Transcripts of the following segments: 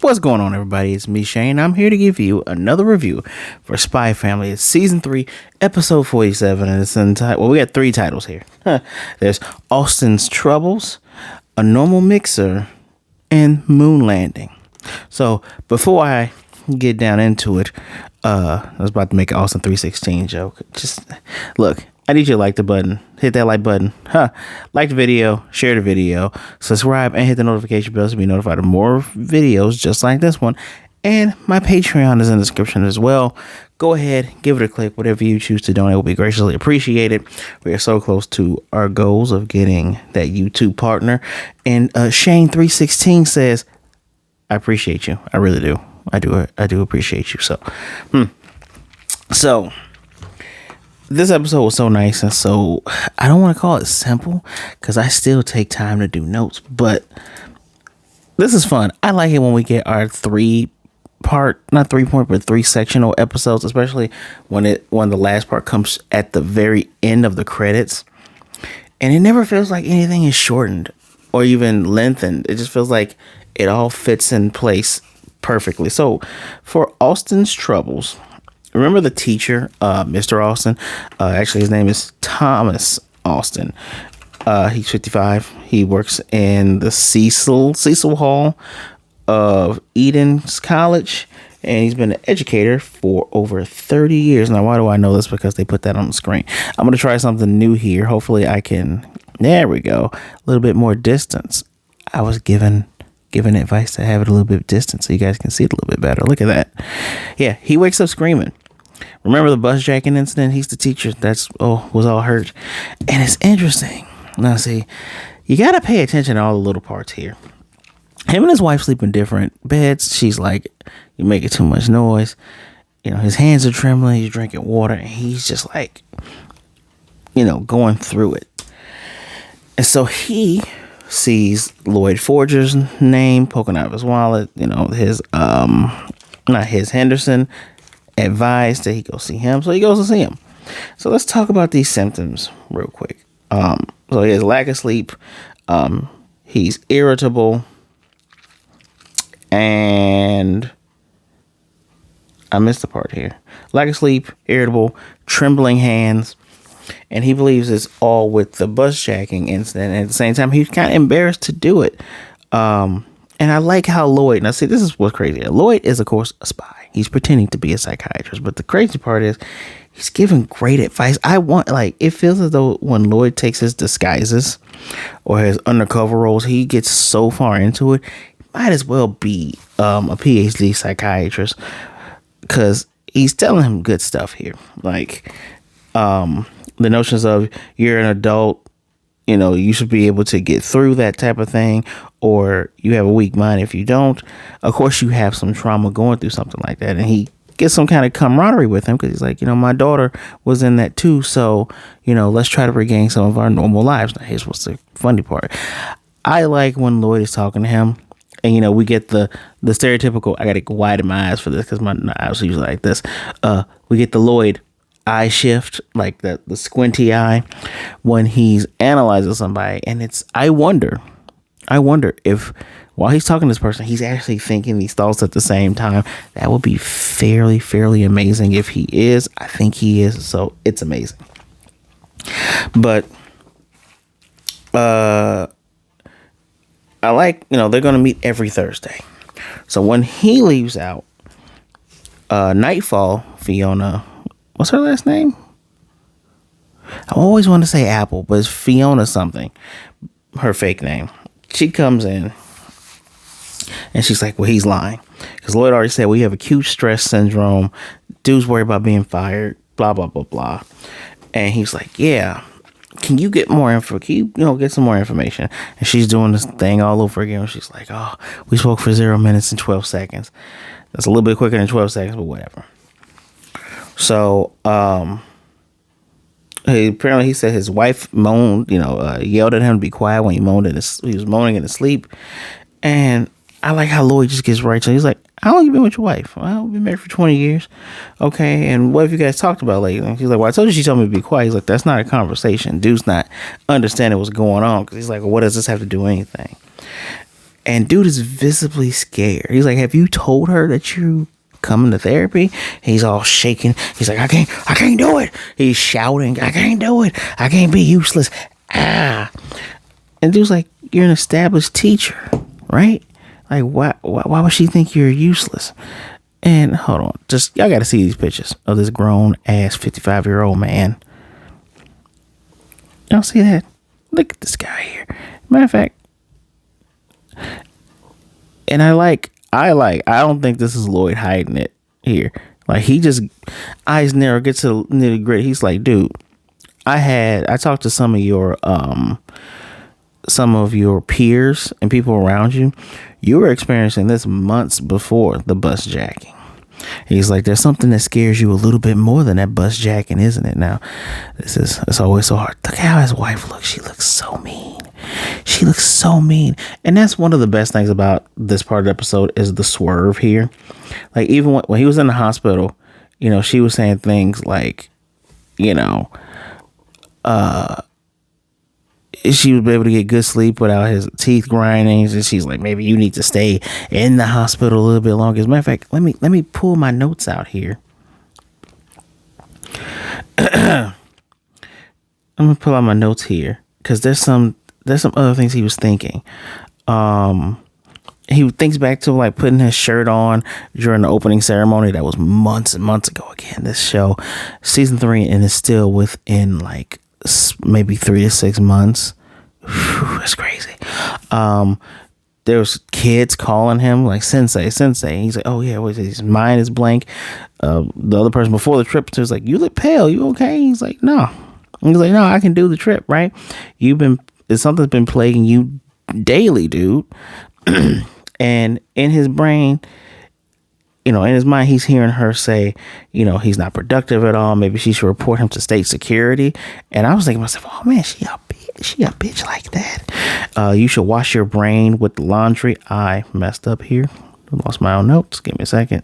What's going on, everybody? It's me, Shane. I'm here to give you another review for Spy Family. It's season 3, episode 47, and it's entitled. Well, we got 3 titles here. There's Austin's Troubles, A Normal Mixer, and Moonlanding. So before I get down into it, I was about to make an Austin 316 joke. Just look. I need you to like the button. Hit that like button. Like the video. Share the video. Subscribe and hit the notification bell to be notified of more videos just like this one. And my Patreon is in the description as well. Go ahead. Give it a click. Whatever you choose to donate will be graciously appreciated. We are so close to our goals of getting that YouTube partner. And Shane316 says, I appreciate you. I really do. I do appreciate you. So this episode was so nice, and so I don't want to call it simple because I still take time to do notes, but this is fun. I like it when we get our 3-sectional episodes, especially when the last part comes at the very end of the credits, and it never feels like anything is shortened or even lengthened. It just feels like it all fits in place perfectly. So for Austin's Troubles, remember the teacher, Mr. Austin? Actually, his name is Thomas Austin. He's 55. He works in the Cecil Hall of Eden's College, and he's been an educator for over 30 years. Now, why do I know this? Because they put that on the screen. I'm going to try something new here. Hopefully, I can. There we go. A little bit more distance. I was given advice to have it a little bit distant so you guys can see it a little bit better. Look at that. Yeah, he wakes up screaming. Remember the busjacking incident? He's the teacher was all hurt. And it's interesting. Now, see, you got to pay attention to all the little parts here. Him and his wife sleep in different beds. She's like, you're making too much noise. You know, his hands are trembling. He's drinking water. And he's just like, going through it. And so he sees Loid Forger's name poking out of his wallet. Henderson advised that he go see him, so he goes to see him. So let's talk about these symptoms real quick. So he has lack of sleep, he's irritable, and I missed the part here. Lack of sleep, irritable, trembling hands, and he believes it's all with the busjacking incident. And at the same time, he's kind of embarrassed to do it. And I like how Loid, now see, this is what's crazy. Loid is, of course, a spy. He's pretending to be a psychiatrist. But the crazy part is he's giving great advice. It feels as though when Loid takes his disguises or his undercover roles, he gets so far into it, he might as well be a PhD psychiatrist because he's telling him good stuff here. Like the notions of you're an adult, you should be able to get through that type of thing, or you have a weak mind if you don't. Of course, you have some trauma going through something like that. And he gets some kind of camaraderie with him because he's like, my daughter was in that too. So, let's try to regain some of our normal lives. Now, here's what's the funny part. I like when Loid is talking to him and, we get the stereotypical, I got to widen my eyes for this because my eyes are usually like this. We get the Loid eye shift, like the squinty eye when he's analyzing somebody, and I wonder if while he's talking to this person, he's actually thinking these thoughts at the same time. That would be fairly amazing if he is. I think he is, so it's amazing. But I like, they're going to meet every Thursday. So when he leaves out, Nightfall, Fiona, what's her last name? I always want to say Apple, but it's Fiona something. Her fake name. She comes in and she's like, well, he's lying. Because Loid already said, we have acute stress syndrome. Dude's worried about being fired. Blah, blah, blah, blah. And he's like, yeah. Can you get more info? Can you, get some more information? And she's doing this thing all over again. She's like, oh, we spoke for 0 minutes and 12 seconds. That's a little bit quicker than 12 seconds, but whatever. So, apparently he said his wife moaned, yelled at him to be quiet when he was moaning in his sleep. And I like how Loid just gets right to it. He's like, how long you been with your wife? Well, we've been married for 20 years. Okay, and what have you guys talked about lately? He's like, well, I told you she told me to be quiet. He's like, that's not a conversation. Dude's not understanding what's going on. Because he's like, well, what does this have to do with anything? And dude is visibly scared. He's like, have you told her that you coming to therapy? He's all shaking. He's like, I can't do it. He's shouting, I can't do it. I can't be useless. Ah. And dude's like, you're an established teacher, right? Like, why would she think you're useless? And hold on, just y'all got to see these pictures of this grown ass 55-year-old man. Y'all see that? Look at this guy here. Matter of fact, and I don't think this is Loid hiding it here. Like, he just eyes narrow, gets to the nitty gritty. He's like, dude, I talked to some of your peers and people around you. You were experiencing this months before the bus jacking. He's like, there's something that scares you a little bit more than that bus jacking, isn't it? Now, it's always so hard. Look how his wife looks. She looks so mean. She looks so mean. And that's one of the best things about this part of the episode is the swerve here. Like, even when he was in the hospital, you know, she was saying things like, you know, she would be able to get good sleep without his teeth grinding. And she's like, maybe you need to stay in the hospital a little bit longer. As a matter of fact, let me pull my notes out here. I'm gonna pull out my notes here because there's some other things he was thinking. He thinks back to like putting his shirt on during the opening ceremony. That was months and months ago. Again, this show, season 3, and it's still within like maybe 3 to 6 months. Whew, that's crazy. There was kids calling him like sensei. He's like, oh yeah, his mind is blank. The other person before the trip was like, you look pale, you okay? He's like, no. He's like, no, I can do the trip, right? Something's been plaguing you daily, dude. And in his brain, you know, in his mind, he's hearing her say, you know, he's not productive at all. Maybe she should report him to state security. And I was thinking to myself, oh man, she a bitch like that. You should wash your brain with the laundry. I messed up here. Lost my own notes. Give me a second.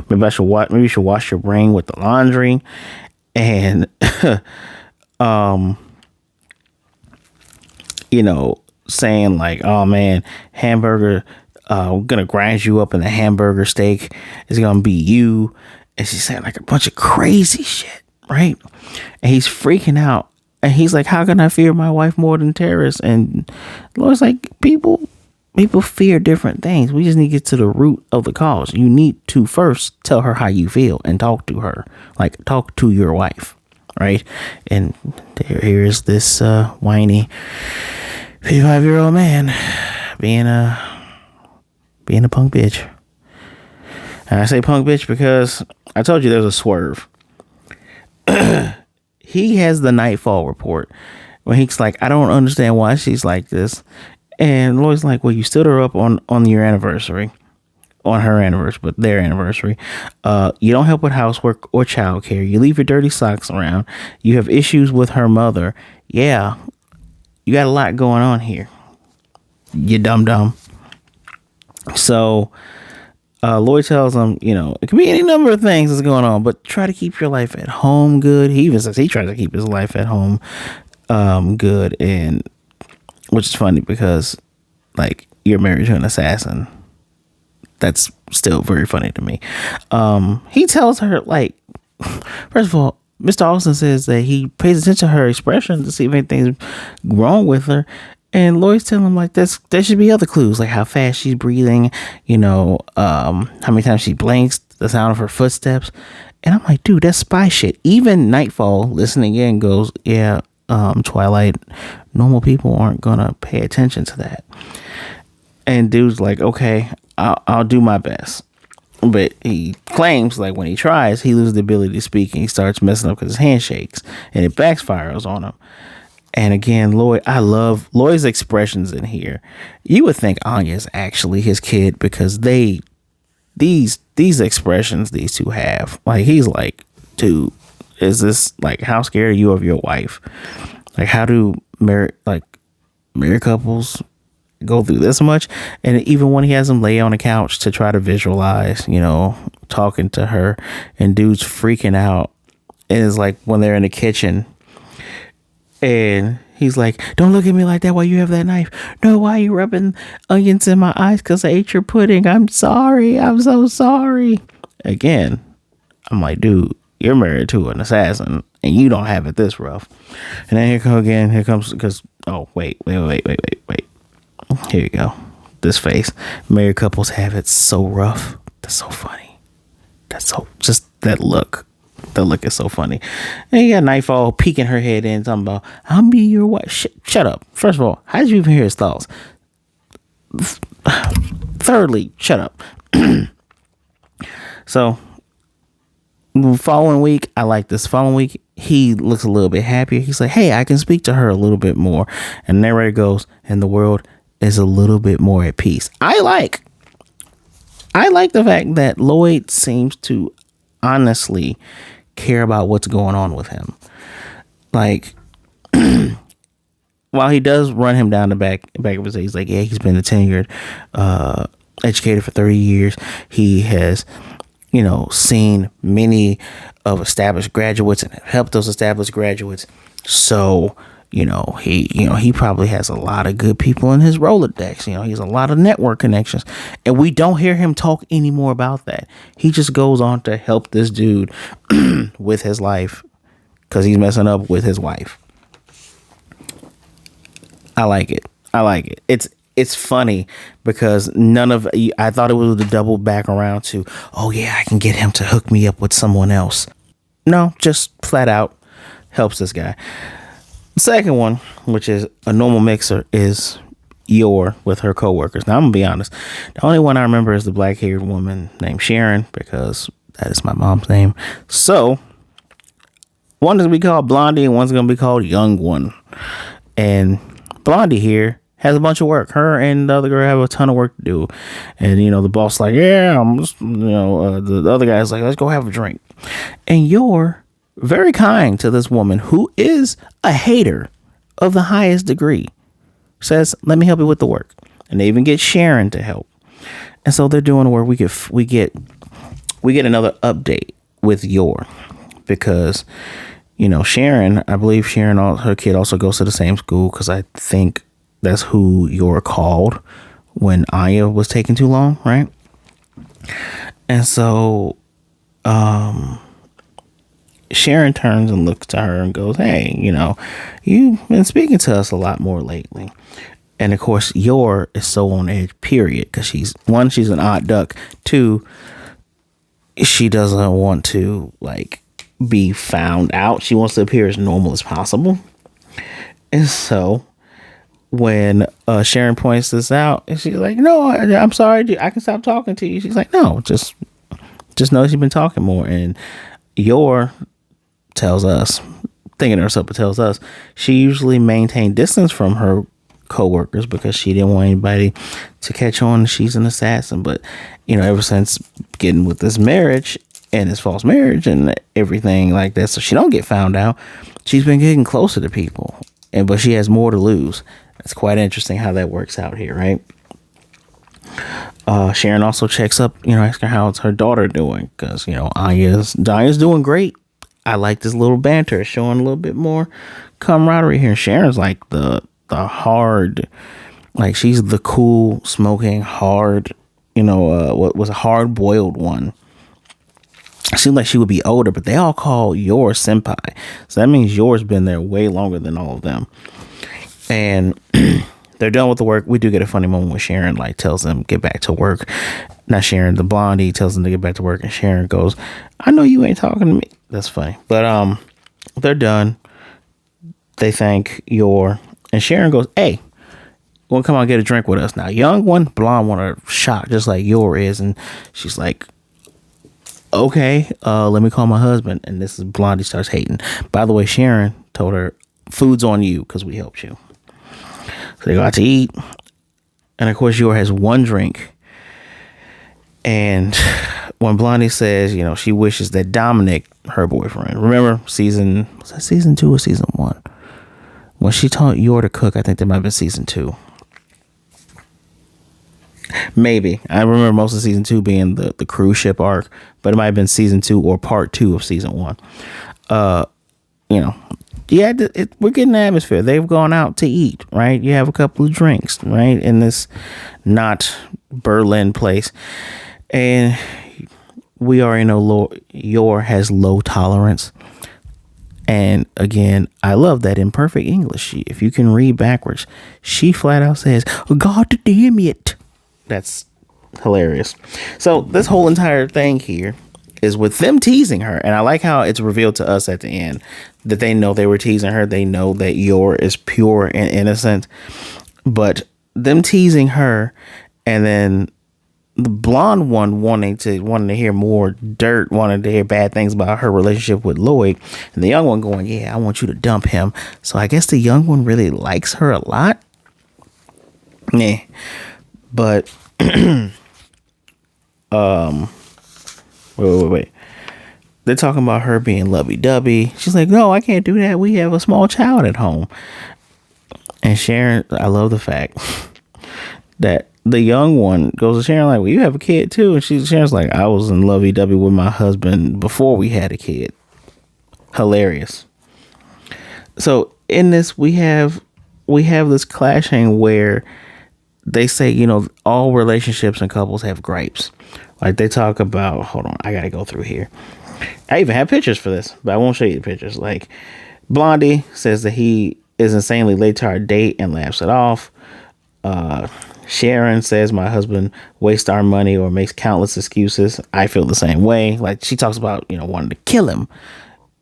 Maybe you should wash your brain with the laundry. And, you know, saying like, oh man, hamburger, we're gonna grind you up in the hamburger steak. It's gonna be you. And she's saying like a bunch of crazy shit, right? And he's freaking out. And he's like, how can I fear my wife more than terrorists? And Loid's like, people fear different things. We just need to get to the root of the cause. You need to first tell her how you feel and talk to her. Like, talk to your wife, right? And here is this whiny 55-year-old man being a punk bitch. And I say punk bitch because I told you there's a swerve. He has the Nightfall report when he's like, I don't understand why she's like this. And Loid's like, well, you stood her up on your anniversary, on her anniversary, but their anniversary. You don't help with housework or childcare. You leave your dirty socks around. You have issues with her mother. Yeah, you got a lot going on here, you dumb. So Loid tells him, you know, it could be any number of things that's going on, but try to keep your life at home good. He even says he tries to keep his life at home good, and which is funny because like you're married to an assassin. That's still very funny to me. He tells her, like, first of all, Mr. Austin says that he pays attention to her expression to see if anything's wrong with her. And Loid's telling him, like, there should be other clues, like how fast she's breathing, you know, how many times she blinks, the sound of her footsteps. And I'm like, dude, that's spy shit. Even Nightfall, listening in, goes, yeah, Twilight, normal people aren't gonna pay attention to that. And dude's like, okay, I'll do my best. But he claims, like, when he tries, he loses the ability to speak and he starts messing up because his hand shakes and it backfires on him. And again, Loid, I love Loid's expressions in here. You would think Anya is actually his kid because these expressions these two have. Like, he's like, dude, is this, like, how scared are you of your wife? Like, how do married couples go through this much? And even when he has them lay on the couch to try to visualize, you know, talking to her, and dude's freaking out. And it's like when they're in the kitchen and He's like, don't look at me like that while you have that knife. No, why are you rubbing onions in my eyes? Because I ate your pudding. I'm sorry. I'm so sorry. Again, I'm like, dude, you're married to an assassin and you don't have it this rough. And then here comes, because, oh, wait. Here you go. This face. Married couples have it so rough. That's so funny. Just that look. The look is so funny. And you got Nightfall peeking her head in, talking about, I'll be your wife. Shut up. First of all, how did you even hear his thoughts? Thirdly, shut up. So, the following week, I like this. Following week, he looks a little bit happier. He's like, hey, I can speak to her a little bit more. And narrator goes, and the world is a little bit more at peace. I like the fact that Loid seems to honestly care about what's going on with him. Like, while he does run him down the back of his head, he's like, yeah, he's been a tenured educator for 30 years. He has, seen many of established graduates and helped those established graduates. So, he probably has a lot of good people in his Rolodex. He has a lot of network connections, and we don't hear him talk anymore about that. He just goes on to help this dude with his life because he's messing up with his wife. I like it. It's funny because I thought it was a double back around to, oh yeah, I can get him to hook me up with someone else. No, just flat out helps this guy. Second one, which is a normal mixer, is Yor with her coworkers. Now, I'm going to be honest. The only one I remember is the black-haired woman named Sharon, because that is my mom's name. So, one is going to be called Blondie and one's going to be called Young One. And Blondie here has a bunch of work. Her and the other girl have a ton of work to do. And, the boss like, yeah, the other guy's like, let's go have a drink. And Yor, very kind to this woman who is a hater of the highest degree, says, let me help you with the work. And they even get Sharon to help. And so they're doing the work. We get another update with Yor because, Sharon, I believe Sharon, her kid also goes to the same school, because I think that's who Yor called when Anya was taking too long, right? And so, Sharon turns and looks to her and goes, hey, you've been speaking to us a lot more lately. And of course, Yor is so on edge, period, because she's an odd duck. Two, she doesn't want to be found out. She wants to appear as normal as possible. And so when Sharon points this out, and she's like, no, I'm sorry, I can stop talking to you. She's like, no, just know you've been talking more. And Yor tells us, thinking herself, but tells us she usually maintained distance from her co-workers because she didn't want anybody to catch on she's an assassin. But ever since getting with this marriage and this false marriage and everything like that, so she don't get found out, she's been getting closer to people, but she has more to lose. It's quite interesting how that works out here, right? Sharon also checks up, asking how it's her daughter doing, because Anya's doing great. I like this little banter, showing a little bit more camaraderie here. Sharon's like the hard, she's the cool, smoking, hard, what was a hard boiled one. It seemed like she would be older, but they all call Yor senpai. So that means Yor's been there way longer than all of them. And they're done with the work. We do get a funny moment when Sharon tells them get back to work. Not Sharon, the blondie tells them to get back to work, and Sharon goes, I know you ain't talking to me. That's funny. But they're done. They thank Yor, and Sharon goes, hey, want to come on get a drink with us? Now, young one, blonde one are shocked just like Yor is, and she's like, okay, let me call my husband. And this is Blondie starts hating. By the way, Sharon told her, food's on you because we helped you. So they go out to eat, and of course Yor has one drink. And when Blondie says, she wishes that Dominic, her boyfriend, remember was that season 2 or season 1? When she taught Yor to cook, I think that might have been season 2. Maybe. I remember most of season 2 being the cruise ship arc, but it might have been season 2 or part 2 of season 1. yeah, we're getting the atmosphere. They've gone out to eat, right? You have a couple of drinks, right, in this not Berlin place, and we already know Yor has low tolerance. And again, I love that in perfect English, if you can read backwards, she flat out says, "God damn it." That's hilarious. So this whole entire thing here is with them teasing her, and I like how it's revealed to us at the end that they know they were teasing her. They know that Yor is pure and innocent, but them teasing her, and then the blonde one wanting to hear more dirt, wanted to hear bad things about her relationship with Loid, and the young one going, "Yeah, I want you to dump him." So I guess the young one really likes her a lot. Yeah, but wait. They're talking about her being lovey-dovey. She's like, "No, I can't do that. We have a small child at home." And Sharon, I love the fact that the young one goes to Sharon like, "Well, you have a kid too." And Sharon's like, "I was in lovey-dovey with my husband before we had a kid." Hilarious. So in this, we have this clashing where they say, all relationships and couples have gripes. Like they talk about, hold on, I gotta go through here. I even have pictures for this, but I won't show you the pictures. Like Blondie says that he is insanely late to our date and laughs it off. Sharon says my husband wastes our money or makes countless excuses. I feel the same way. Like she talks about, wanting to kill him.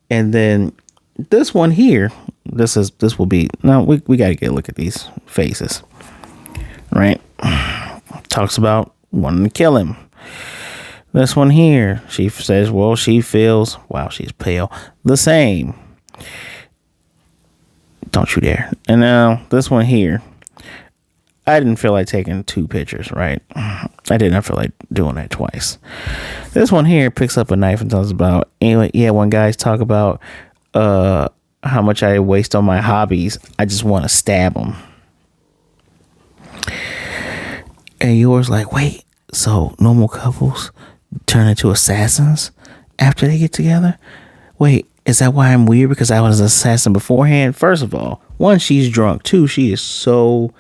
And then this one here, we got to get a look at these faces, right? Talks about wanting to kill him. This one here, she says, well, she feels, wow, she's pale, the same. Don't you dare. And now this one here, I didn't feel like taking 2 pictures, right? I didn't feel like doing that twice. This one here picks up a knife and tells about, anyway, yeah, when guys talk about how much I waste on my hobbies, I just want to stab them. And yours like, wait, so normal couples turn into assassins after they get together? Wait, is that why I'm weird? Because I was an assassin beforehand? First of all, 1, she's drunk. 2, she is so,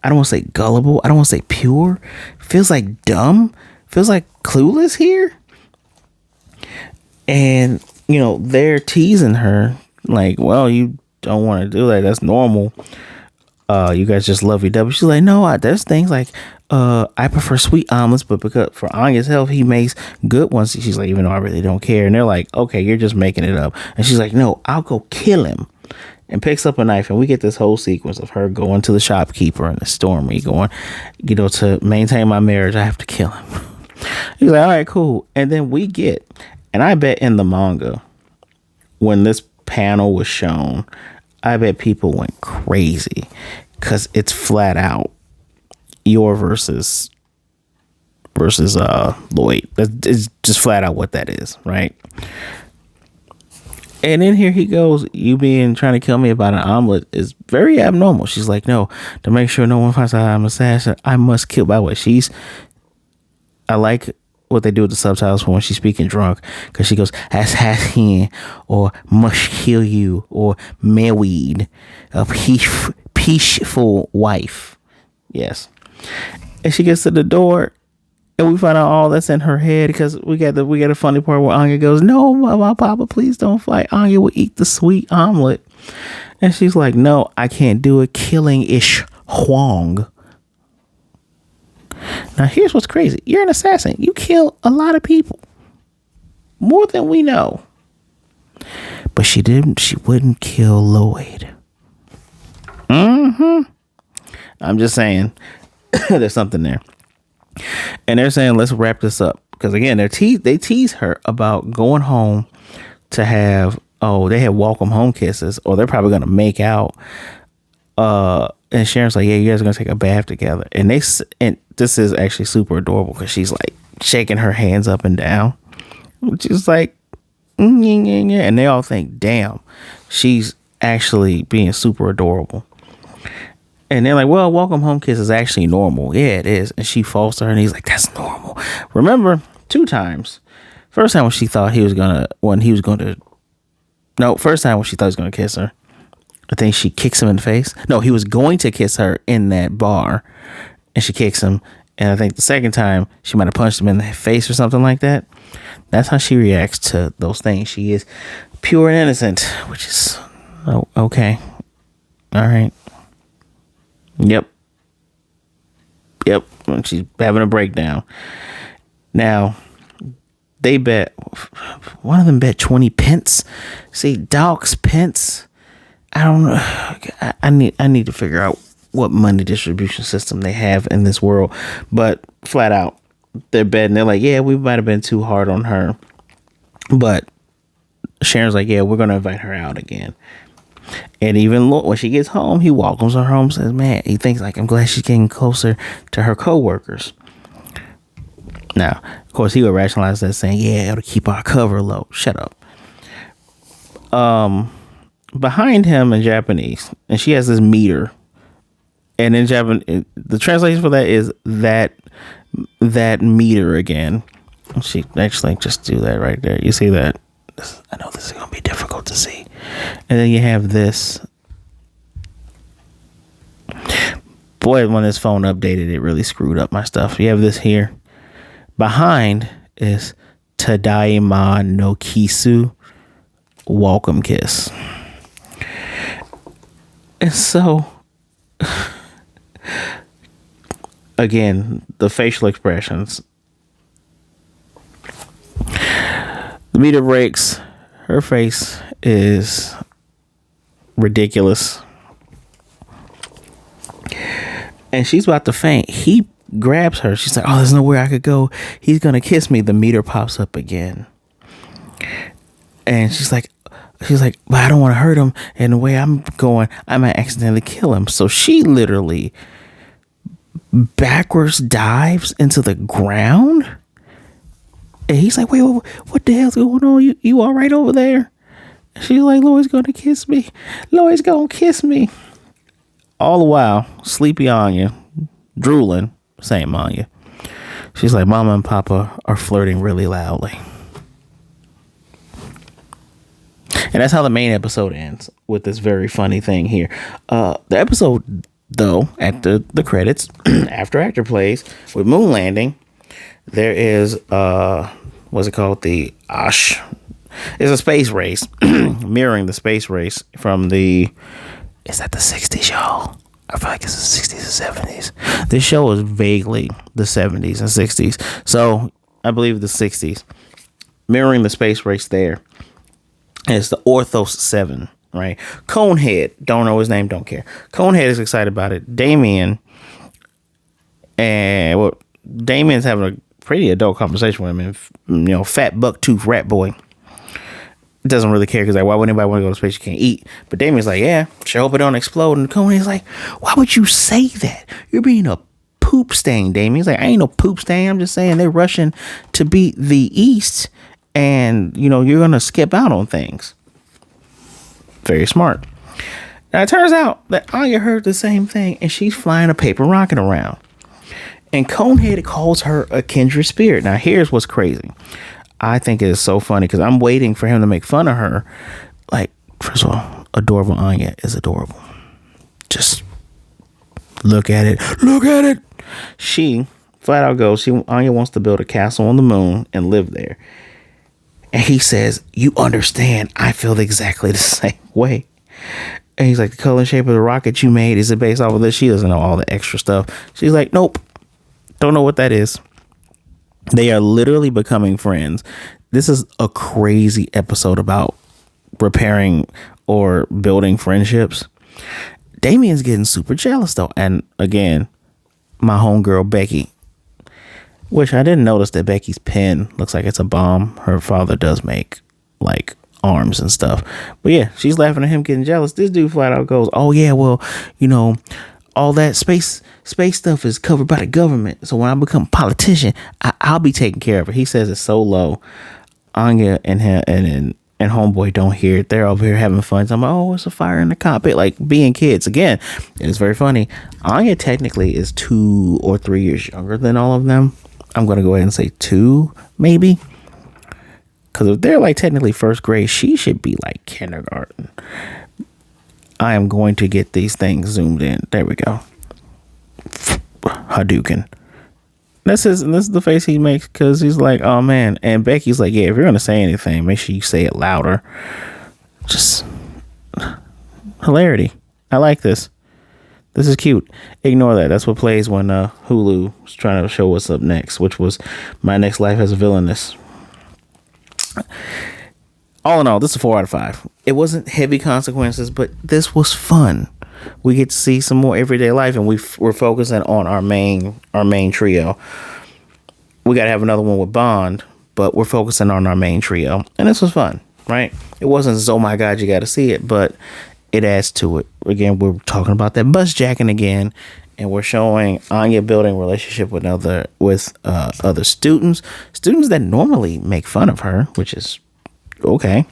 I don't want to say gullible. I don't want to say pure. Feels like dumb. Feels like clueless here. And, they're teasing her. Like, well, you don't want to do that. That's normal. You guys just lovey-dovey. She's like, no, there's things like, I prefer sweet omelets, but because for Anya's health, he makes good ones. She's like, even though I really don't care. And they're like, okay, you're just making it up. And she's like, no, I'll go kill him. And picks up a knife, and we get this whole sequence of her going to the shopkeeper and the Stormy going, to maintain my marriage, I have to kill him. He's like, all right, cool. And then we get, and I bet in the manga, when this panel was shown, I bet people went crazy because it's flat out Yor versus Loid. That's just flat out what that is, right? And then here he goes, you trying to kill me about an omelet is very abnormal. She's like, no, to make sure no one finds out I'm an assassin, I must kill. By the way, I like what they do with the subtitles for when she's speaking drunk, because she goes, assassin, or must kill you, or married, a peaceful wife. Yes. And she gets to the door, and we find out all that's in her head, because we got a funny part where Anya goes, no, my papa, please don't fight. Anya will eat the sweet omelet. And she's like, no, I can't do it. Killing is Huang. Now, here's what's crazy. You're an assassin. You kill a lot of people. More than we know. But she wouldn't kill Loid. I'm just saying, there's something there. And they're saying, let's wrap this up. Because again, they tease her about going home to have, they had welcome home kisses, or they're probably going to make out. And Sharon's like, yeah, you guys are going to take a bath together. And this is actually super adorable, because she's like shaking her hands up and down. Which is like, and they all think, damn, she's actually being super adorable. And they're like, well, welcome home kiss is actually normal. Yeah, it is. And she falls to her, and he's like, that's normal. Remember, 2 times. First time when she thought he was going to No, first time when she thought he was going to kiss her, I think she kicks him in the face. No, he was going to kiss her in that bar, and she kicks him. And I think the second time she might have punched him in the face or something like that. That's how she reacts to those things. She is pure and innocent, which is okay. All right. Yep. She's having a breakdown. Now, they bet, one of them bet 20 pence. See, Doc's pence. I don't know. I need to figure out what money distribution system they have in this world. But flat out, they're betting. They're like, yeah, we might have been too hard on her. But Sharon's like, yeah, we're going to invite her out again. And even when she gets home, he welcomes her home, says, man, he thinks like, I'm glad she's getting closer to her coworkers. Now, of course, he would rationalize that saying, yeah, it'll keep our cover low. Shut up. Behind him in Japanese, and she has this meter. And in Japanese, the translation for that is that meter again. She actually just do that right there. You see that? I know this is going to be difficult to see. And then you have this. Boy, when this phone updated, it really screwed up my stuff. You have this here. Behind is Tadaima no Kisu, welcome kiss. And so, again, the facial expressions. The meter breaks. Her face is ridiculous. And she's about to faint. He grabs her. She's like, oh, there's nowhere I could go. He's going to kiss me. The meter pops up again. And she's like, but I don't want to hurt him. And the way I'm going, I might accidentally kill him. So she literally backwards dives into the ground. And he's like, wait, what the hell's going on? You all right over there? And she's like, Loid's going to kiss me. Loid's going to kiss me. All the while, sleepy Anya, drooling, same Anya. She's like, Mama and Papa are flirting really loudly. And that's how the main episode ends, with this very funny thing here. The episode, though, at the credits, after actor plays, with Moonlanding, there is, what's it called? The Ash. It's a space race, mirroring the space race from the, is that the 60s, y'all? I feel like it's the 60s or 70s. This show is vaguely the 70s and 60s. So, I believe the 60s. Mirroring the space race there. And it's the Orthos 7, right? Conehead, don't know his name, don't care. Conehead is excited about it. Damien, and well, Damien's having a pretty adult conversation with him. And, fat buck-tooth rat boy doesn't really care because like, why would anybody want to go to space? You can't eat. But Damien's like, yeah, sure hope it don't explode. And Conehead's like, why would you say that? You're being a poop stain, Damien. He's like, I ain't no poop stain. I'm just saying they're rushing to beat the East. And, you're going to skip out on things. Very smart. Now, it turns out that Anya heard the same thing, and she's flying a paper rocket around. And Conehead calls her a kindred spirit. Now, here's what's crazy. I think it is so funny, because I'm waiting for him to make fun of her. Like, first of all, adorable Anya is adorable. Just look at it. Look at it. She, flat out goes, Anya wants to build a castle on the moon and live there. And he says, you understand, I feel exactly the same way. And he's like, the color and shape of the rocket you made, is it based off of this? She doesn't know all the extra stuff. She's like, nope, don't know what that is. They are literally becoming friends. This is a crazy episode about repairing or building friendships. Damien's getting super jealous, though. And again, my homegirl, Becky. Which I didn't notice that Becky's pen looks like it's a bomb. Her father does make like arms and stuff. But yeah, she's laughing at him getting jealous. This dude flat out goes, oh yeah, well, all that space stuff is covered by the government. So when I become a politician, I'll be taking care of it. He says it so low. Anya and him and homeboy don't hear it. They're over here having fun. So I'm like, oh, it's a fire in the cockpit. Like being kids. Again, it's very funny. Anya technically is 2 or 3 years younger than all of them. I'm going to go ahead and say 2, maybe. Because if they're like technically first grade, she should be like kindergarten. I am going to get these things zoomed in. There we go. Hadouken. This is the face he makes because he's like, oh man. And Becky's like, yeah, if you're gonna say anything, make sure you say it louder. Just hilarity. I like this. This is cute. Ignore that. That's what plays when Hulu was trying to show what's up next, which was My Next Life as a Villainess. All in all, this is a 4 out of 5. It wasn't heavy consequences, but this was fun. We get to see some more everyday life, and we're focusing on our main trio. We got to have another one with Bond, but we're focusing on our main trio, and this was fun, right? It wasn't oh my god, you got to see it, but it adds to it. Again, we're talking about that busjacking again, and we're showing Anya building a relationship with other students that normally make fun of her, which is okay.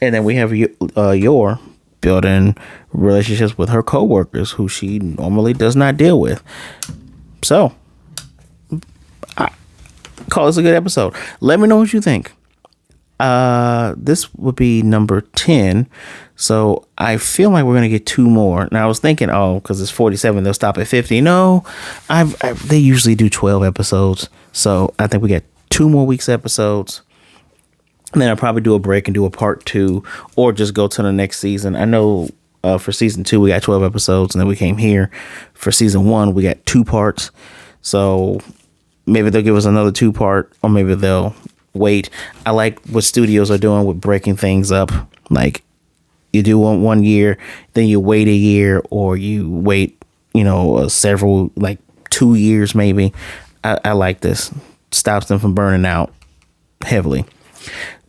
And then we have your building relationships with her coworkers who she normally does not deal with. So I call this a good episode. Let me know what you think. This would be number 10. So I feel like we're going to get 2 more. Now I was thinking, because it's 47, they'll stop at 50. No, they usually do 12 episodes. So I think we get 2 more weeks episodes. And then I'll probably do a break and do a part 2 or just go to the next season. I know for season 2, we got 12 episodes, and then we came here for season 1. We got 2 parts. So maybe they'll give us another 2-part, or maybe they'll wait. I like what studios are doing with breaking things up. Like you do one year, then you wait a year, or you wait, several, like 2 years maybe. I like this. Stops them from burning out heavily.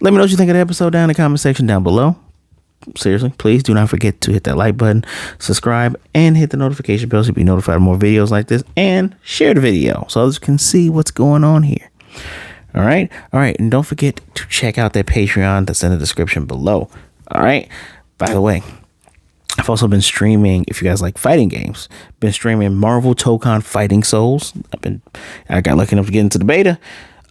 Let me know what you think of the episode down in the comment section down below. Seriously, please do not forget to hit that like button, subscribe, and hit the notification bell so you'll be notified of more videos like this, and share the video so others can see what's going on here. All right. And don't forget to check out that Patreon that's in the description below. All right. By the way, I've also been streaming, if you guys like fighting games, been streaming Marvel Tokon Fighting Souls. I got lucky enough to get into the beta.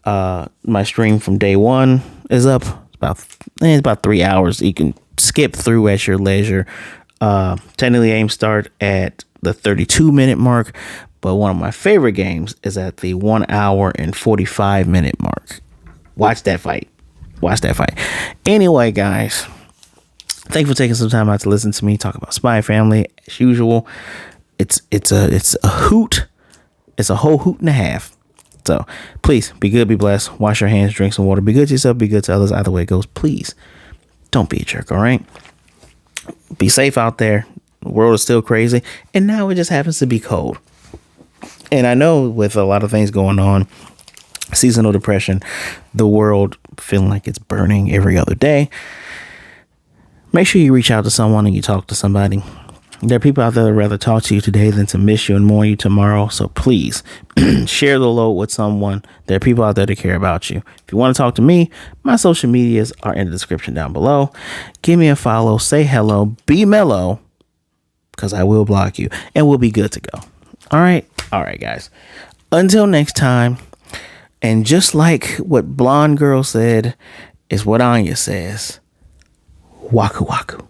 My stream from day 1 is up. It's about 3 hours. You can skip through at your leisure. Technically aim start at the 32-minute mark, but one of my favorite games is at the 1 hour and 45-minute mark. Watch that fight. Anyway, guys, thank you for taking some time out to listen to me talk about Spy Family. As usual, it's a hoot. It's a whole hoot and a half. So please be good, be blessed, wash your hands, drink some water, be good to yourself, be good to others. Either way it goes, please don't be a jerk. All right. Be safe out there. The world is still crazy. And now it just happens to be cold. And I know with a lot of things going on, seasonal depression, the world feeling like it's burning every other day. Make sure you reach out to someone and you talk to somebody. There are people out there that rather talk to you today than to miss you and mourn you tomorrow. So please share the load with someone. There are people out there that care about you. If you want to talk to me, my social medias are in the description down below. Give me a follow. Say hello. Be mellow, because I will block you, and we'll be good to go. All right, guys. Until next time. And just like what Blonde Girl said is what Anya says. Waku waku.